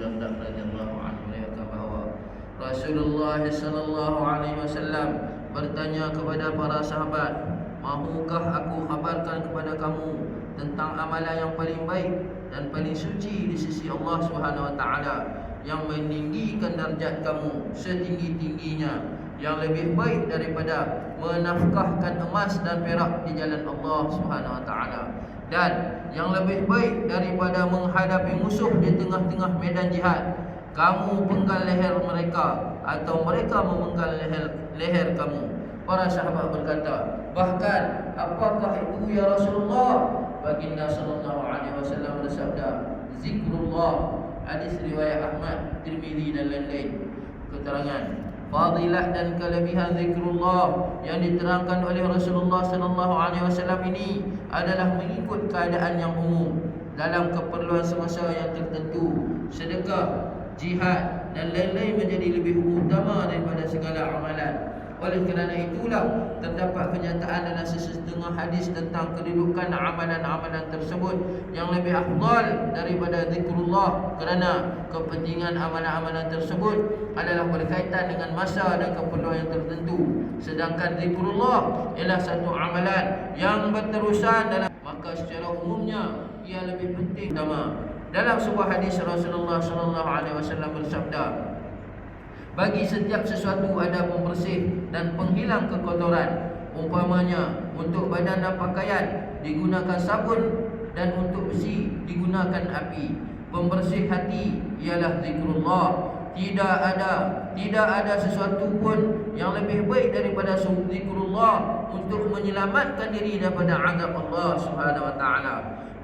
Darda radhiyallahu anhu meriwayatkan bahawa Rasulullah sallallahu alaihi wasallam bertanya kepada para sahabat, "Mahukah aku kabarkan kepada kamu tentang amalan yang paling baik dan paling suci di sisi Allah Subhanahu wa taala, yang meninggikan darjat kamu setinggi-tingginya, yang lebih baik daripada menafkahkan emas dan perak di jalan Allah Subhanahu wa taala, dan yang lebih baik daripada menghadapi musuh di tengah-tengah medan jihad, kamu penggal leher mereka atau mereka memenggal leher kamu." Para sahabat berkata, "Bahkan apakah itu ya Rasulullah?" Baginda sallallahu alaihi wasallam bersabda, "Zikrullah." Hadis riwayat Ahmad, Tirmizi dan lain-lain. Keterangan fadilah dan kelebihan zikrullah yang diterangkan oleh Rasulullah sallallahu alaihi wasallam ini adalah mengikut keadaan yang umum dalam keperluan semasa yang tertentu. Sedekah, jihad dan lain-lain menjadi lebih utama daripada segala amalan. Oleh kerana itulah terdapat kenyataan dalam sesetengah hadis tentang kedudukan amalan-amalan tersebut yang lebih afdal daripada zikrullah, kerana kepentingan amalan-amalan tersebut adalah berkaitan dengan masa dan keperluan yang tertentu, sedangkan zikrullah ialah satu amalan yang berterusan dalam, maka secara umumnya ia lebih penting utama. Dalam sebuah hadis Rasulullah sallallahu alaihi wasallam bersabda, "Bagi setiap sesuatu ada pembersih dan penghilang kekotoran. Umpamanya, untuk badan dan pakaian digunakan sabun, dan untuk besi digunakan api. Pembersih hati ialah zikrullah. Tidak ada sesuatu pun yang lebih baik daripada zikrullah untuk menyelamatkan diri daripada azab Allah Subhanahu wa taala."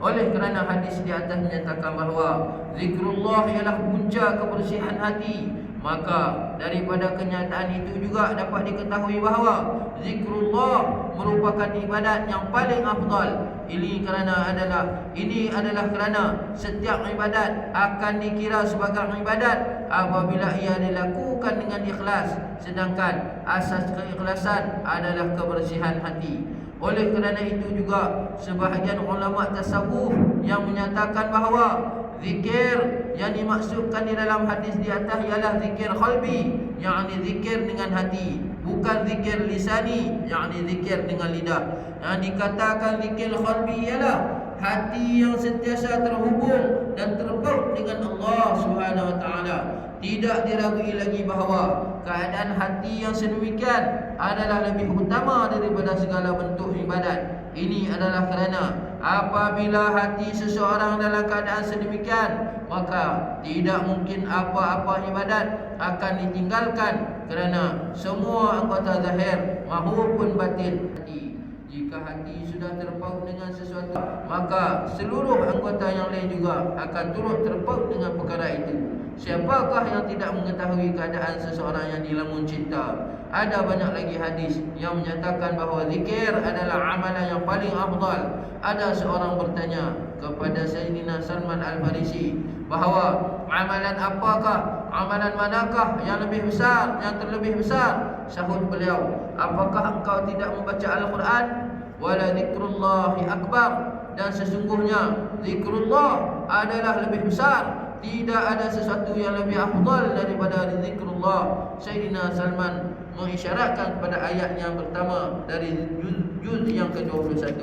Oleh kerana hadis di atas menyatakan bahawa zikrullah ialah punca kebersihan hati, maka daripada kenyataan itu juga dapat diketahui bahawa zikrullah merupakan ibadat yang paling afdal. Ini adalah kerana setiap ibadat akan dikira sebagai ibadat apabila ia dilakukan dengan ikhlas, sedangkan asas keikhlasan adalah kebersihan hati. Oleh kerana itu juga sebahagian ulama tasawuf yang menyatakan bahawa zikir yang dimaksudkan di dalam hadis di atas ialah zikir qalbi, yakni zikir dengan hati, bukan zikir lisani, yakni zikir dengan lidah. Yang dikatakan zikir qalbi ialah hati yang sentiasa terhubung dan terpaut dengan Allah Subhanahu wa taala. Tidak diragui lagi bahawa keadaan hati yang sedemikian adalah lebih utama daripada segala bentuk ibadat. Ini adalah kerana apabila hati seseorang dalam keadaan sedemikian, maka tidak mungkin apa-apa ibadat akan ditinggalkan, kerana semua anggota zahir maupun batin hati. Jika hati sudah terpaut dengan sesuatu, maka seluruh anggota yang lain juga akan turut terpaut dengan perkara itu. Siapakah yang tidak mengetahui keadaan seseorang yang dilamun cinta? Ada banyak lagi hadis yang menyatakan bahawa zikir adalah amalan yang paling afdal. Ada seorang bertanya kepada Sayyidina Salman Al-Farisi bahawa amalan manakah yang lebih besar, yang terlebih besar? Sahut beliau, "Apakah engkau tidak membaca Al-Quran? Wala zikrullahi akbar." Dan sesungguhnya zikrullah adalah lebih besar. Tidak ada sesuatu yang lebih afdal daripada zikrullah. Sayyidina Salman mengisyaratkan kepada ayat yang pertama dari juz yang ke-21.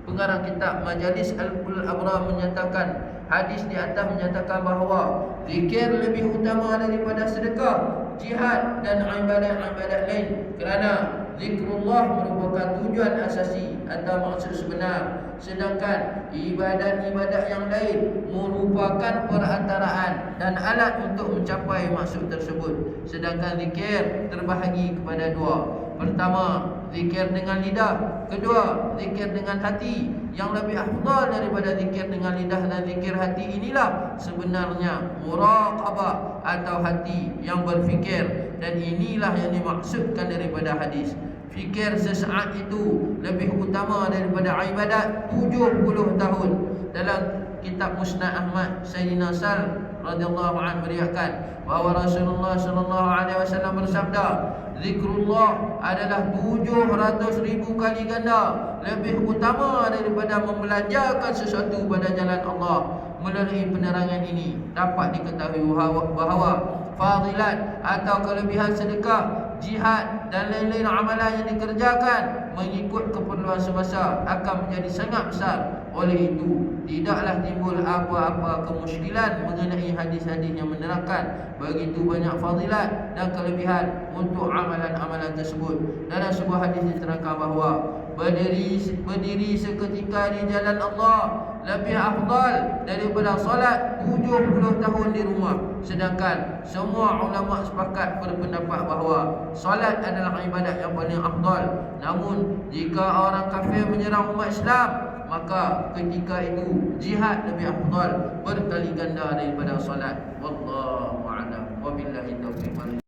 Pengarang kitab Majalis Al-Abrar menyatakan, hadis di atas menyatakan bahawa zikir lebih utama daripada sedekah, jihad dan ibadat-ibadat lain, kerana zikrullah merupakan tujuan asasi atau maksud sebenar, sedangkan ibadat-ibadat yang lain merupakan perantaraan dan alat untuk mencapai maksud tersebut. Sedangkan zikir terbahagi kepada dua. Pertama, zikir dengan lidah. Kedua, zikir dengan hati. Yang lebih afdal daripada zikir dengan lidah dan zikir hati inilah sebenarnya muraqabah atau hati yang berfikir. Dan inilah yang dimaksudkan daripada hadis. Fikir sesaat itu lebih utama daripada ibadat 70 tahun. Dalam kitab Musnad Ahmad, Sayyidina Sal radhiyallahu anhu meriwayatkan bahawa Rasulullah sallallahu alaihi wasallam bersabda, zikrullah adalah 700,000 kali ganda lebih utama daripada membelanjakan sesuatu pada jalan Allah. melalui penerangan ini dapat diketahui bahawa fadilat atau kelebihan sedekah, jihad dan lain-lain amalan yang dikerjakan mengikut keperluan semasa akan menjadi sangat besar. Oleh itu, tidaklah timbul apa-apa kemusykilan mengenai hadis-hadis yang menerangkan begitu banyak fadilat dan kelebihan untuk amalan-amalan tersebut. Dalam sebuah hadis diterangkan bahawa berdiri seketika di jalan Allah lebih afdal daripada solat 70 tahun di rumah. Sedangkan semua ulama sepakat berpendapat bahawa solat adalah ibadat yang paling afdal. Namun jika orang kafir menyerang umat Islam, maka ketika itu jihad lebih afdal berkali ganda daripada solat. Wallahu a'lam. Wabillahi taufiq.